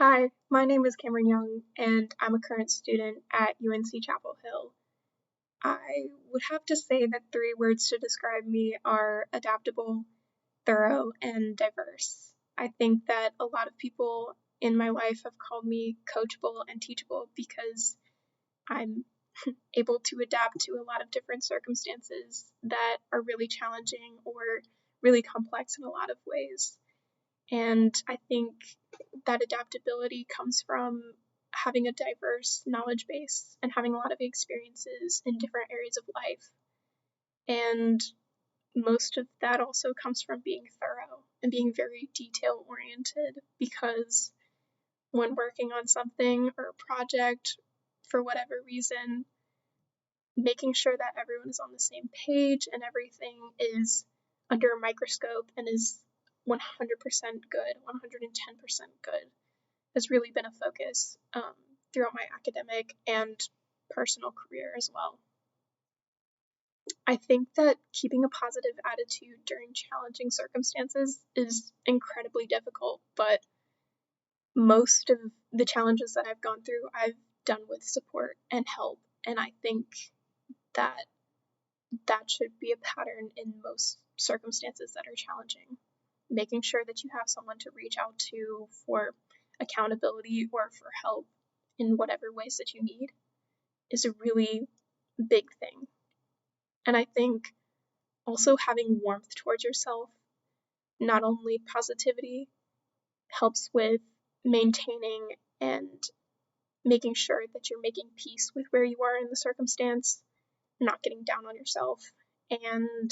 Hi, my name is Camryn Young, and I'm a current student at UNC Chapel Hill. I would have to say that three words to describe me are adaptable, thorough, and diverse. I think that a lot of people in my life have called me coachable and teachable because I'm able to adapt to a lot of different circumstances that are really challenging or really complex in a lot of ways. And I think that adaptability comes from having a diverse knowledge base and having a lot of experiences in different areas of life. And most of that also comes from being thorough and being very detail oriented because when working on something or a project, for whatever reason, making sure that everyone is on the same page and everything is under a microscope and is 100% good, 110% good, has really been a focus throughout my academic and personal career as well. I think that keeping a positive attitude during challenging circumstances is incredibly difficult, but most of the challenges that I've gone through, I've done with support and help, and I think that should be a pattern in most circumstances that are challenging. Making sure that you have someone to reach out to for accountability or for help in whatever ways that you need is a really big thing. And I think also having warmth towards yourself, not only positivity, helps with maintaining and making sure that you're making peace with where you are in the circumstance, not getting down on yourself, and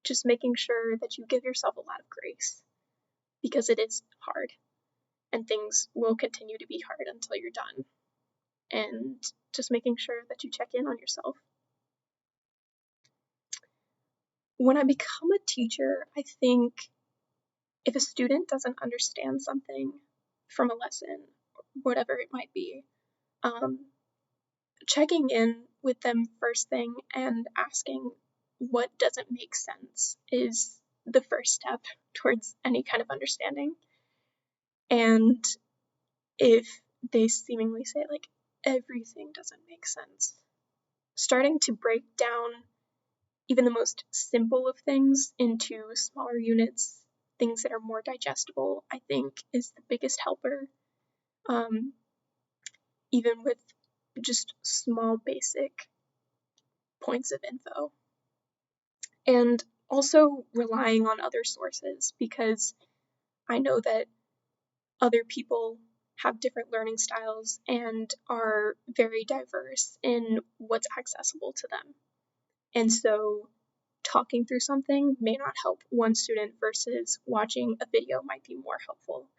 just making sure that you give yourself a lot of grace because it is hard and things will continue to be hard until you're done. And just making sure that you check in on yourself. When I become a teacher, I think if a student doesn't understand something from a lesson, whatever it might be, checking in with them first thing and asking what doesn't make sense is the first step towards any kind of understanding. And if they seemingly say, like, everything doesn't make sense, starting to break down even the most simple of things into smaller units, things that are more digestible, I think is the biggest helper. Even with just small basic points of info. And also relying on other sources because I know that other people have different learning styles and are very diverse in what's accessible to them. And so talking through something may not help one student versus watching a video might be more helpful.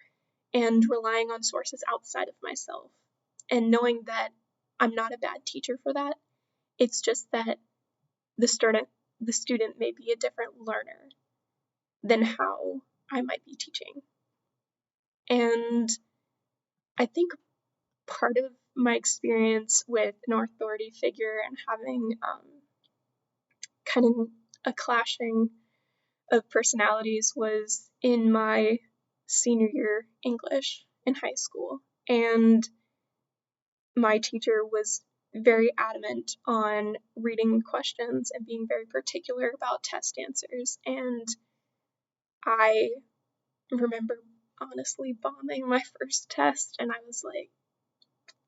And relying on sources outside of myself and knowing that I'm not a bad teacher for that. It's just that the student may be a different learner than how I might be teaching. And I think part of my experience with an authority figure and having kind of a clashing of personalities was in my senior year English in high school. And my teacher was very adamant on reading questions and being very particular about test answers. And I remember honestly bombing my first test, and I was like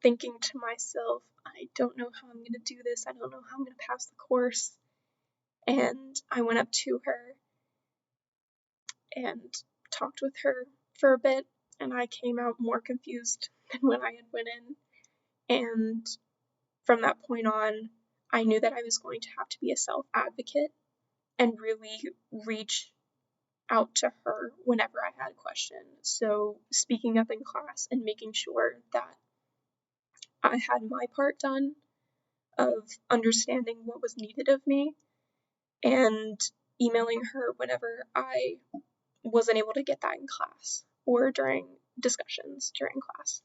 thinking to myself, I don't know how I'm going to do this. I don't know how I'm going to pass the course. And I went up to her and talked with her for a bit, and I came out more confused than when I had went in. And from that point on, I knew that I was going to have to be a self-advocate and really reach out to her whenever I had a question. So speaking up in class and making sure that I had my part done of understanding what was needed of me and emailing her whenever I wasn't able to get that in class or during discussions during class.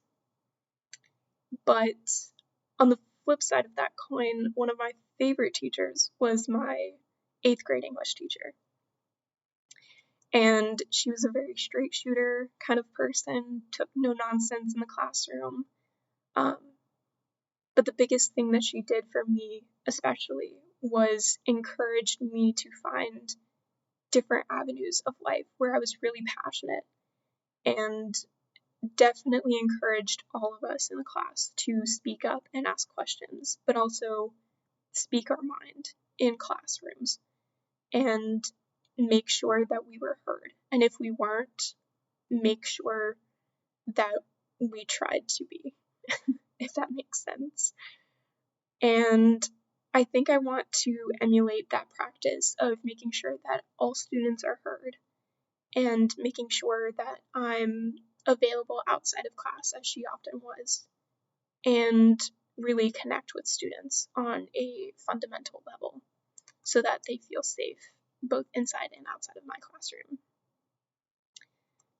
But on the flip side of that coin, one of my favorite teachers was my 8th grade English teacher. And she was a very straight shooter kind of person, took no nonsense in the classroom. But the biggest thing that she did for me, especially, was encouraged me to find different avenues of life where I was really passionate, and definitely encouraged all of us in the class to speak up and ask questions, but also speak our mind in classrooms and make sure that we were heard. And if we weren't, make sure that we tried to be, if that makes sense. And I think I want to emulate that practice of making sure that all students are heard and making sure that I'm available outside of class, as she often was, and really connect with students on a fundamental level so that they feel safe both inside and outside of my classroom.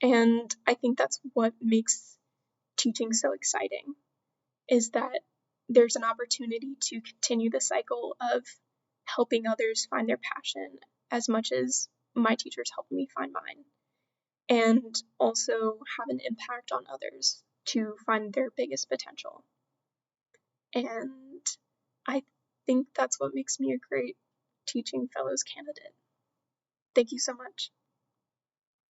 And I think that's what makes teaching so exciting, is that there's an opportunity to continue the cycle of helping others find their passion as much as my teachers helped me find mine, and also have an impact on others to find their biggest potential. And I think that's what makes me a great Teaching Fellows candidate. Thank you so much.